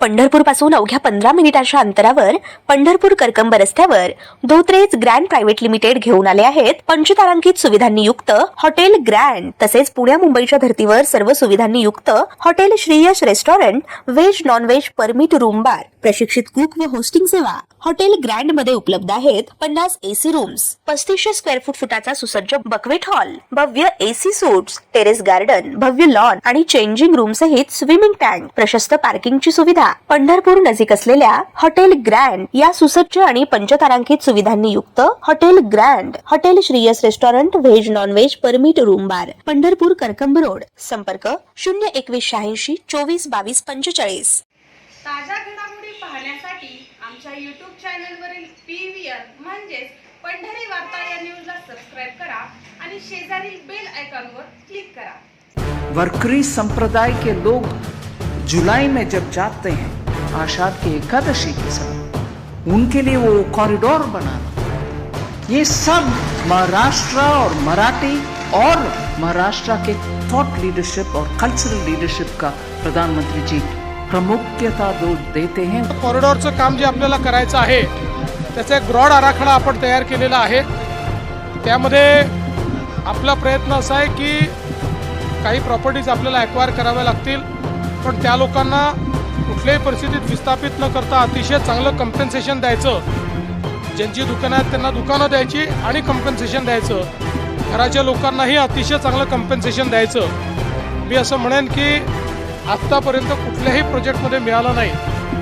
पंढरपूर पासून अवघ्या 15 मिनिटांच्या अंतरावर पंढरपूर करकंब रस्त्यावर धोत्रेज ग्रँड प्रायव्हेट लिमिटेड घेऊन आले आहेत पंचतारांकित सुविधांनी युक्त हॉटेल ग्रँड। तसेच पुण्या मुंबईच्या धर्तीवर सर्व सुविधांनी युक्त hotel Shriyash restaurant, veg non veg permit room bar, प्रशिक्षित कुक व होस्टिंग सेवा हॉटेल ग्रँड मध्ये उपलब्ध आहेत। 50 एसी रूम्स, 3500 स्क्वेअर फुटाचा सुसज्ज बकवेट हॉल, भव्य एसी सूट्स, टेरेस गार्डन, भव्य लॉन आणि चेंजिंग रूम सहित स्विमिंग टँक, प्रशस्त पार्किंगची सुविधा। पंढरपूर नजीक असलेल्या हॉटेल ग्रँड या सुसज्ज आणि पंचतारांकित सुविधांनी युक्त hotel grand, hotel Shriyas restaurant, veg non veg permit room बार, पंढरपूर करकंब रोड। संपर्क 02186 24 22 45। ताज्या घडामोडी पाहण्यासाठी आमच्या YouTube चॅनलवरील PVR म्हणजेच पंढरी वार्ता या न्यूजला सबस्क्राइब करा आणि शेजारील बेल आयकॉनवर क्लिक करा। वारकरी संप्रदाय के लोग जुलाई में जब जाते हैं आषाढ़ की एकादशी के समय, उनके लिए वो कॉरिडोर बनाना, ये सब महाराष्ट्र और मराठी और महाराष्ट्र के थॉट लीडरशिप और कल्चरल लीडरशिप का प्रधानमंत्री जी प्रामुख्यता देते हैं। कॉरिडॉरचं काम जे आपल्याला करायचं आहे त्याचा एक ब्रॉड आराखडा आपण तयार केलेला आहे। त्यामध्ये आपला प्रयत्न असा आहे की काही प्रॉपर्टीज आपल्याला ॲक्वायर कराव्या लागतील, पण त्या लोकांना कुठल्याही परिस्थितीत विस्थापित न करता अतिशय चांगलं कम्पेन्सेशन द्यायचं। ज्यांची दुकानं आहेत त्यांना दुकानं द्यायची आणि कम्पेन्सेशन द्यायचं। घराच्या लोकांनाही अतिशय चांगलं कम्पेन्सेशन द्यायचं। मी असं म्हणेन की आत्तापर्यंत कुठल्याही प्रोजेक्टमध्ये मिळालं नाही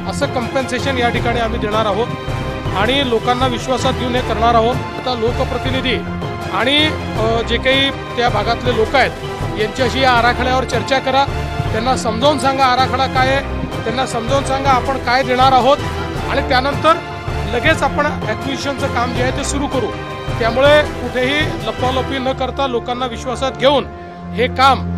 असं कम्पेन्सेशन या ठिकाणी आम्ही देणार आहोत आणि लोकांना विश्वासात घेऊन हे करणार आहोत। आता लोकप्रतिनिधी आणि जे काही त्या भागातले लोक आहेत यांच्याशी या आराखड्यावर चर्चा करा, त्यांना समजावून सांगा आराखडा काय आहे, त्यांना समजावून सांगा आपण काय देणार आहोत आणि त्यानंतर लगेच आपण ॲक्विजिशनचं काम जे आहे ते सुरू करू। त्यामुळे कुठेही लपवालपवी न करता लोकांना विश्वासात घेऊन हे काम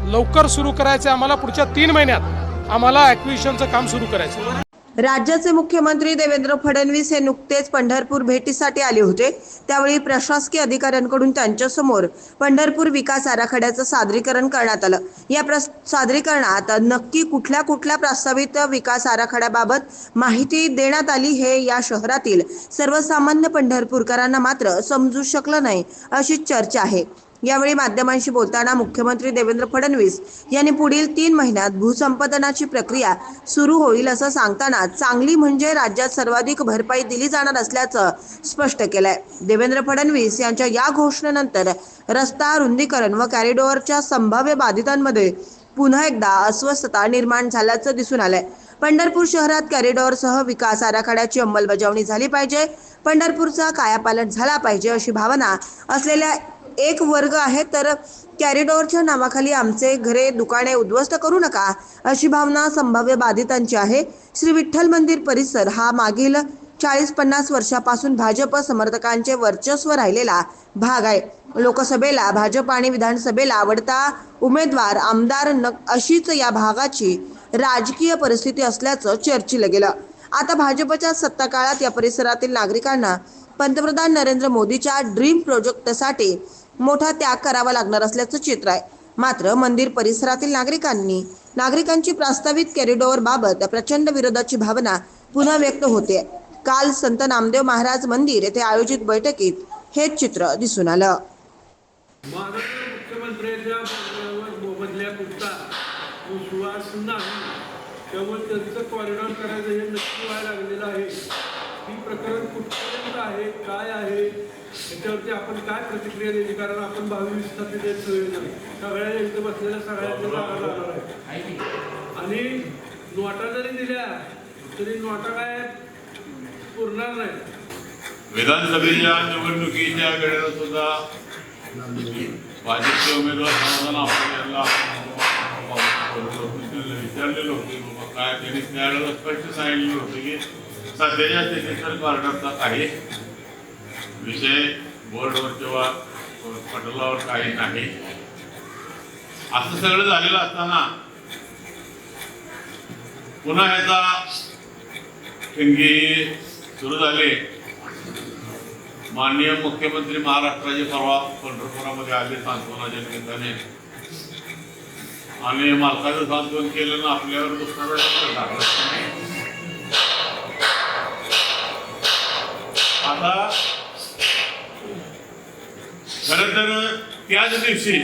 लवकर सुरू करायचं। आम्हाला पुढच्या 3 महिन्यात आम्हाला ॲक्विजिशनचं काम सुरू करायचं। राज्याचे मुख्यमंत्री देवेंद्र फडणवीस हे नुकतेच पंढरपूर भेटीसाठी आले होते। त्यावेळी प्रशासकीय अधिकाऱ्यांकडून त्यांच्यासमोर पंढरपूर विकास आराखड्याचं सादरीकरण करण्यात आलं। या सादरीकरणात नक्की कुठल्या प्रस्तावित विकास आराखड्याबाबत माहिती देण्यात आली हे या शहरातील सर्वसामान्य पंढरपूरकरांना मात्र समजू शकलं नाही अशी चर्चा आहे। यावेळी माध्यमांशी बोलताना मुख्यमंत्री देवेंद्र फडणवीस यांनी पुढील 3 महिन्यात भूसंपादनाची प्रक्रिया सुरू होईल असं सांगताना चांगली म्हणजे राज्यात सर्वाधिक भरपाई दिली जाणार असल्याचं स्पष्ट केलंय। देवेंद्र फडणवीस यांच्या या घोषणेनंतर रस्ता रुंदीकरण व कॉरिडॉरच्या संभाव्य बाधितांमध्ये पुन्हा एकदा अस्वस्थता निर्माण झाल्याचं दिसून आलंय। पंढरपूर शहरात कॉरिडॉरसह विकास आराखड्याची अंमलबजावणी झाली पाहिजे, पंढरपूरचा कायापालट झाला पाहिजे अशी भावना असलेल्या एक वर्ग आहे, तर कॉरिडॉरच्या नावाखाली आमचे घरे दुकाने उद्ध्वस्त करू नका अशी भावना संभाव्य बाधितांची आहे। श्री विठ्ठल मंदिर परिसर हा मागील 40-50 वर्षापासून भाजप समर्थकांचे वर्चस्व राहिलेला भाग आहे। लोकसभेला भाजप आणि विधानसभेला आवडता उमेदवार आमदार अशीच या भागाची राजकीय परिस्थिती असल्याचं चर्चिलं गेलं। आता भाजपच्या सत्ता काळात या परिसरातील नागरिकांना पंतप्रधान नरेंद्र मोदीच्या ड्रीम प्रोजेक्टसाठी मोठा त्याग करावा लागणार असल्याचं चित्र आहे। मात्र मंदिर परिसरातील नागरिकांची प्रस्तावित कॉरिडॉर बाबत प्रचंड विरोधाची भावना पुन्हा व्यक्त होते। काल संत नामदेव महाराज मंदिर येथे आयोजित बैठकीत हेच चित्र दिसून आलं। त्यामुळे त्यांचं कॉरिडॉर करायचं हे नक्की व्हायला लागलेलं आहे। ही प्रकरण कुठपर्यंत आहे, काय आहे याच्यावरती आपण काय प्रतिक्रिया दिली, कारण आपण 22 सगळ्या इथं बसलेल्या सगळ्यांना जाणार आहे आणि नोटा जरी दिल्या तरी नोटा काय पुरणार नाही। विधानसभेच्या निवडणुकीच्या वेळेला सुद्धा भाजपचे उमेदवार समाधान आपटे यांना विचारलेलं होते, काय त्यांनी न्यायालयाला स्पष्ट सांगितलेलं होतं की सध्याच्या स्थितीत कॉरिडॉरचा काही विषय बोर्डवर किंवा पटलावर काही नाही। असं सगळं झालेलं असताना पुन्हा ह्याचा ठिणगी सुरू झाले। माननीय मुख्यमंत्री महाराष्ट्राचे परवा पंढरपुरामध्ये आले सांत्वनाच्या निमित्ताने आणि मालकाचं सांत्वन केलं ना आपल्यावर दुसरा टाकला. आता खरं तर त्याच दिवशी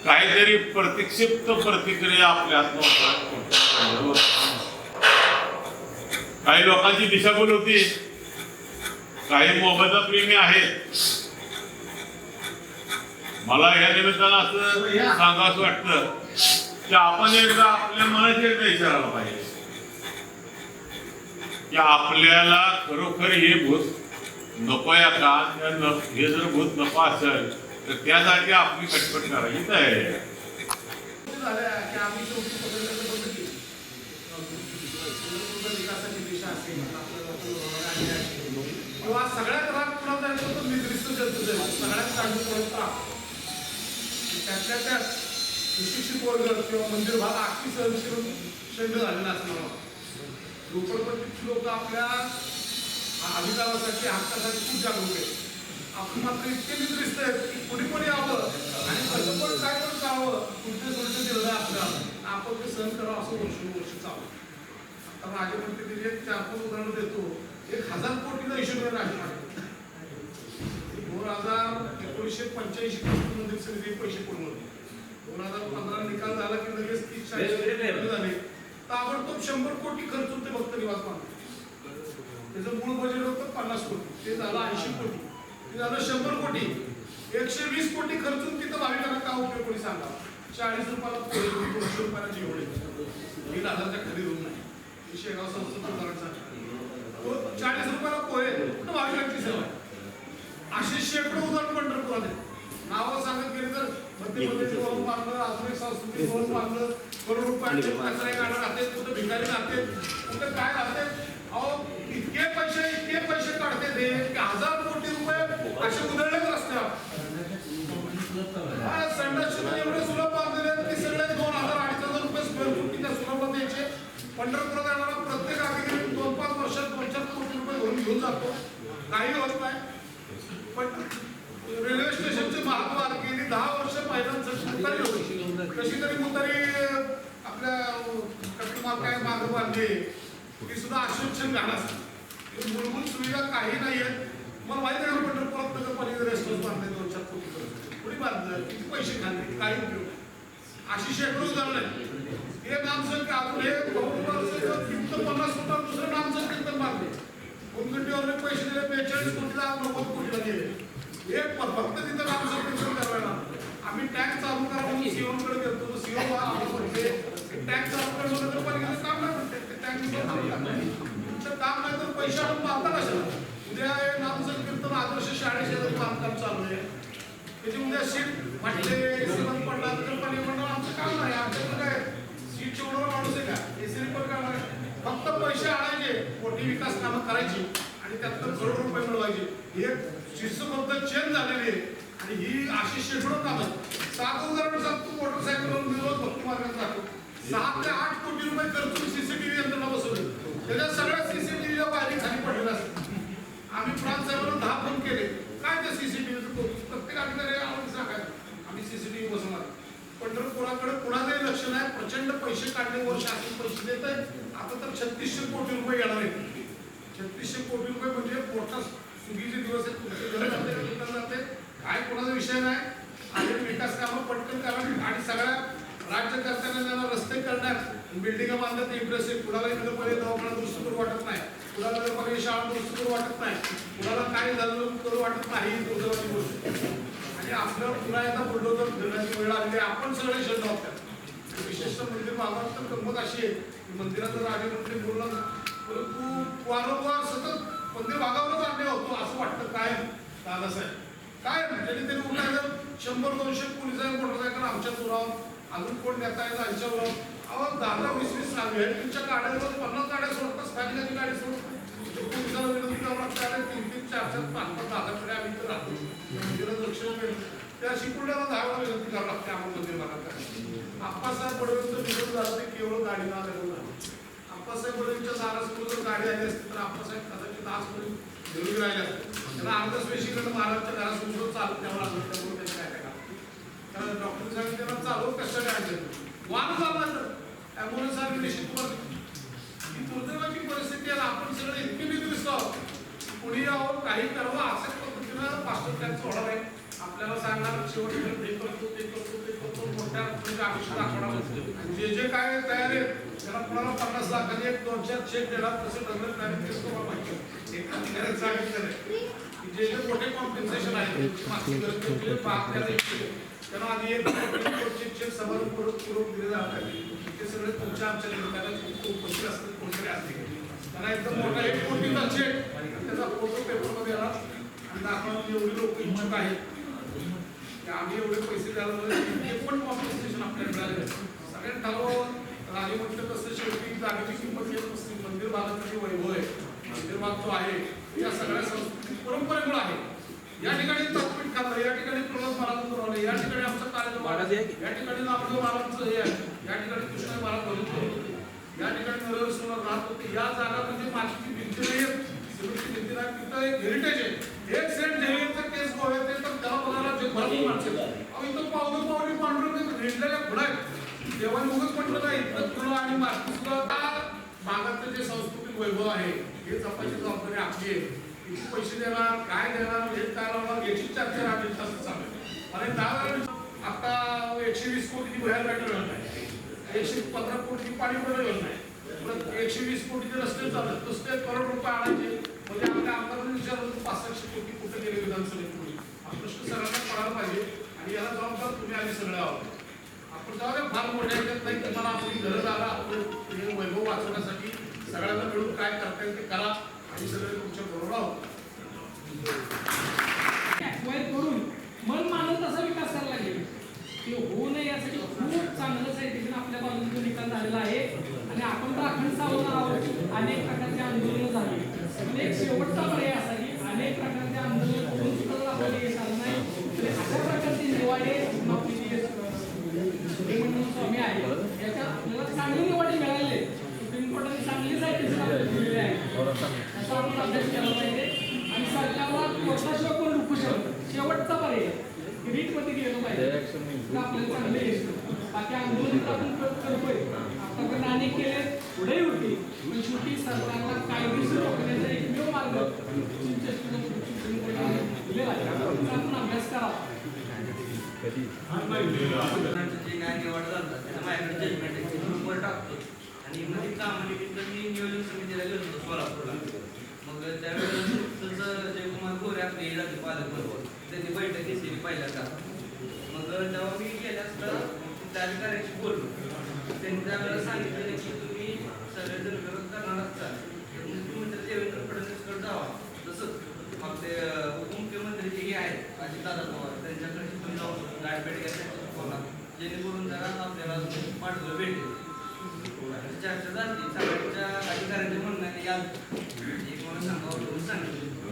काहीतरी प्रतिक्षिप्त प्रतिक्रिया आपल्या आत्महत्या, काही लोकांची दिशाभूल होती, काही मोबदला प्रेमी आहेत. मला या निमित्तानं असं सांगावं वाटतं की आपण एकदा आपल्या मनात एकदा विचारायला पाहिजे की आपल्याला खरोखर हे भूत नकोय का? हे जर भूत नको असेल तर त्यासाठी आपली कटकट करायची तयारी आहे. किंवा सगळ्यात राग कुणाचा येतो तो निद्रिस्त जंतूचा येतो. सगळ्यात चांगली कोणता त्यातल्या त्यात सुशिक्षित वर्ग किंवा मंदिर भाग आखी सहनशील शैल्य झालेला असणार. झोपडपट्टीची लोक आपल्या अधिकारासाठी हक्कासाठी खूप जागरूक आहेत. आपण मात्र इतके निद्रिस्त आहेत की कोणी यावं आणि कसं पण काय पण करावं कुठे सोडलं दिलं आपल्याला आपण ते सहन करावं असं वर्ष चालू. आता राजमंत्री एक 4-5 उदाहरण देतो. 1000 कोटीचा हिशोब आहे राजमार्ग 2085 मंदिर समिती पैसे पडून होते. 2015 निकाल झाला की लगेच 30-40 झाले. ताबडतोब 100 कोटी खर्च होते फक्त निवास बांधकाम. त्याचं मूळ बजेट होतं 50 कोटी, ते झालं 80 कोटी, ते झालं 100 कोटी. 120 कोटी खर्चून तिथं भाविकांना का उपयोग कोणी सांगा. 40 रुपयाला पोहे, 200 रुपयाला जेवढे 1,000च्या खाली रूम नाही. शेगाव संस्थेचं उदाहरण सांगा. 40 रुपयाला पोहे कुठं भाविकांची सेवा आहे. असे शेकडो उदाहरण पंढरपुरात आहेत. नावं सांगत गेले तर मध्यमध्ये भवन बांधलं, अजून एक सांस्कृतिक भवन बांधलं, करोड रुपयांचे कचरा गाडं राहते, कुठं भिकारी राहते, कुठं काय राहते. अहो इतके पैसे काढते ते की 1000 कोटी रुपये असे उधळलेच रस्त्यावर. संडास एवढे सुलभ बांधलेले आहेत की सगळे 2,000-2,500 रुपये स्क्वेअर फूट त्या सुलभ द्यायचे. पंढरपुरात येणारा प्रत्येक अधिकारी 2-5 वर्षात 2-4 कोटी रुपये घरून घेऊन जातो. काही होत नाही. पण रेल्वे स्टेशनचे महाद्वार गेली 10 वर्ष महिलांसाठी मुतारी होती. कशी तरी मुतारी आपल्या कस्टमर काय मार्ग बांधले ती सुद्धा आश्वासन घाण असते. मूलभूत सुविधा काही नाही आहेत. मला माहिती आहे पंढरपुरात नगरपालिका रेस्टॉरंट बांधले 2-4 कोटी खर्च कुणी बांधलं, किती पैसे खाल्ले, काही उपयोग. अशी शेकडो उदाहरणं आहेत. हे नामसंख्या अजून हे 50 फुटात दुसरं नामसंख्या बांधले. कोणकटीवर पैसे दिले 42 कोटीला 90 कोटीला गेले. एक फक्त तिथं नामसंख्या करायला आम्ही टॅक्स चालू करा म्हणून सीओकडे गेलो. सीओ टॅक्स चालू करा नगरपालिकेचं काम नाही म्हणते. टॅक्स काम नाही तर पैसे आणून बांधता कशाला. उद्या नामसंकीर्तन आदर्श शाळेशेजारी बांधकाम चालू आहे. त्याची उद्या सीट म्हटले बंद पडला तर पाणी म्हणून आमचं काम नाही. आमच्याकडे काय सीट शेवढा माणूस आहे का. एसी रिपोर्ट काय फक्त पैसे आणायचे, मोठी विकास कामं करायची आणि त्यातनं करोड रुपये मिळवायचे. हे शिस्तबद्ध चेंज झालेली आहे. आणि ही अशी शेकडो कामं. साधं उदाहरण सांगतो. मोटरसायकलवर विरोध भक्ती मार्गात जातो. 6 ते 8 कोटी रुपये खर्चून सीसीटीव्ही यंत्रणा बसवली. त्याच्या सगळ्या सीसीटीव्हीला वायरिंग खाली पडलेलं असतं. आम्ही प्रांत साहेबांना 10 फोन केले. काय ते सीसीटीव्हीचं प्रत्येक अधिकारी आम्हाला सांगायचं आम्ही सीसीटीव्ही बसवणार. पंढरपुराकडे कुणाचंही लक्ष नाही. प्रचंड पैसे काढण्यावर शासन पैसे देत आहे. आता तर 3600 कोटी रुपये येणार आहेत. 3600 कोटी रुपये म्हणजे मोठा सुगीचे दिवस आहेत. तुमचे घर जाते काय कोणाचा विषय नाही. आणि विकास कामं पटकन करावी आणि सगळ्या राज्यकर्त्यांना त्यांना रस्ते करणार, बिल्डिंग बांधण्यात इंटरेस्ट आहे. कुणाला नगरपालिका दवाखाना दुरुस्त करू वाटत नाही, कुणाला नगरपालिका शाळा दुरुस्त करू वाटत नाही, कुणाला काय झालं करू वाटत नाही. दुर्दैवाची गोष्ट. आणि आपलं पुन्हा एकदा बुलडोजर फिरण्याची वेळ आलेली आहे. आपण सगळे शब्द होतात. विशेषतः मंदिर भागात तर गंमत अशी आहे की मंदिराचं राजमंत्री बोलला परंतु वारंवार सतत मंदिर भागावरच अन्याय होतो असं वाटतं. काय दादासाहेब काय त्यांनी ते उठायचं 100-200 पोलिस मोटरसायकल आमच्या जोरावर, अजून कोण नेता आहे त्यांच्यावर. अहो 10-20 तुमच्या गाड्यांवर 50 गाड्या सोडतात. स्थानिकाची गाडी सोडतात. पोलिसाला विनंती करावं लागतं. 3-3, 4-4, 5-5 दादाकडे आम्ही तर राहतो. मंदिरात लक्ष मिळेल त्या शिकुर्ड्याला धावायला विनंती करावं लागते आम्हाला मंदिर भागात. आप्पासाहेब बडवेंचं निधन झालं ते केवळ गाडी आलेलं नाही. आप्पासाहेब बडवेंच्या दारासमोर जर गाडी आली असती तर आप्पासाहेब कदाचित आजपर्यंत निरोगी राहिले असते. त्यांना अर्धस्वेशीकडे महाराजच्या घरासमोर चालत त्यावर आलं त्यामुळे त्यांनी काय कारण डॉक्टर सांगितलं त्याला चालू कशासाठी आणलं वाहन चालला तर ॲम्ब्युलन्स आली निश्चित तुम्हाला ही दुर्दैवाची परिस्थिती आहे. आपण सगळे इतके निकृष्ट आहोत कुणी यावं काही करावं अशाच पद्धतीनं पास्टरचं होणार आहे. आपल्याला सांगणार शेवटी हे करतो मोठ्या आयुष्य दाखवणार जे जे काय तयार आहे त्याला कोणाला 50 लाखांनी 1-2-4 चेक देणार तसं ठरलं नाही तेच तुम्हाला माहिती एका अधिकाऱ्याने सांगितलं की जे जे मोठे कॉम्पेन्सेशन आहे त्यांना आधी एक चेक समारोपूर्वक दिले जातात ते सगळे तुमच्या आमच्या निमित्ताने उपस्थित असतील कोणतरी असतील त्यांना एकदम मोठा 1 कोटीचा चेक त्याचा फोटो पेपरमध्ये येणार आणि दाखवा एवढी लोक इच्छुक आहेत आम्ही एवढे पैसे द्यायला हे पण कॉम्पेन्सेशन आपल्याला मिळाले सगळ्यात ठरवून आधी म्हटलं तसं शेवटी जागेची किंमत येत नसते. मंदिर भागाचा जे वैभव आहे मंदिर भाग जो आहे या सगळ्या सांस्कृतिक परंपरेमुळे आहे. या ठिकाणी तात्विक खातं या ठिकाणी प्रल्हाद महाराजांचं राहिलं या ठिकाणी आमचं कार्य महाराज या ठिकाणी नामदेव महाराजांचं हे आहे या ठिकाणी कृष्ण महाराज बोलत होते या ठिकाणी नरहर राहत होते. या जागा म्हणजे मातीची भिंती नाही सिमेंटची भिंती नाही तिथं एक हेरिटेज आहे. एक सेंट झेवियरचा केस गोव्यात आहे तर त्याला बघायला जगभरातून माणसं इथं पावली पांढरून रेडलेल्या खुडा आहेत. देवाने उगाच म्हटलं नाही इथं फुलं आणि माती सुद्धा भागातलं जे सांस्कृतिक वैभव आहे हे जपायची जबाबदारी आपली आहे. किती पैसे देणार काय देणार हे काय लावणार याची चर्चा राहते चालू आणि 10 आता 120 कोटीची बाहेर मिळणार नाही 115 कोटीची पाणी मिळणार नाही 120 कोटीचे रस्ते चालत रस्ते करोड रुपये आणायचे म्हणजे आपल्या आमदारांनी विचारलं 500 कोटी कुठे गेले विधानसभेत हा प्रश्न सगळ्यांना पडायला पाहिजे आणि याला जबाबदार तुम्ही आम्ही सगळे आहोत. आपण जाऊ फार मोठ्या ह्याच्यात नाही तुम्हाला आपली गरज आला आपलं वैभव वाचवण्यासाठी सगळ्यांना मिळून काय करता येईल ते करा आणि सगळे तुमच्या बरोबर आहोत. करून मन मानून तसा विकास करायला लागेल ते होऊ नये यासाठी खूप चांगलं साहित्य आपल्या बाजूने निकाल झालेला आहे आणि आपण तर अखंड सावध आहोत. अनेक प्रकारचे आंदोलन झाले पण एक शेवटचा पर्याय असा की अनेक प्रकारचे आंदोलन करून सुद्धा आपल्याला यश आलं नाही अशा प्रकारचे निवाडे स्वामी आहे याच्या आपल्याला चांगली निवाडे मिळाले सुप्रीम कोर्टाने चांगली साहित्य दिलेले आहे याचा आपण अभ्यास केला पाहिजे आणि सरकारला कोर्टाशिवाय कोण रोखू शकतो शेवटचा पर्याय रीटमध्ये गेलो पाहिजे आपल्याला चांगले यश बाकी आंदोलन आपण करतोय आतापर्यंत अनेक केले पुढेही होती पण शेवटी सरकारला कायदेशीर रोखण्याचा एकमेव मार्ग सुप्रीम कोर्टाने दिलेला आहे आपण अभ्यास करावा. जे न्याय निवड झाला त्याचा माझ्याकडे जजमेंट आहे ते ग्रुपवर टाकतो आणि मध्ये कामानिमित्त मी नियोजन समितीला गेलो होतो सोलापूरला. मग त्यावेळेस नुकतंच जयकुमार गोरे आपले राज्य पालकमंत्री त्यांनी बैठक घेतलेली पहिल्यांदा. मग जेव्हा मी गेले असता त्या अधिकाऱ्याशी बोललो त्यांनी त्यावेळेला सांगितलं की तुम्ही सगळेजण विरोध करणार असाल तर मुख्यमंत्री देवेंद्र फडणवीसकडे जावा तसंच आपले उपमुख्यमंत्री जे आहेत अजितदादा पवार त्यांच्याकडे तुम्ही जाऊन गाडपेट घ्यायला जेणेकरून जरा आपल्याला पाठवलं भेटेल चर्चा झाली सगळ्यांच्या अधिकाऱ्यांच्या म्हणण्याने या एक मला सांगावं सांगितलं.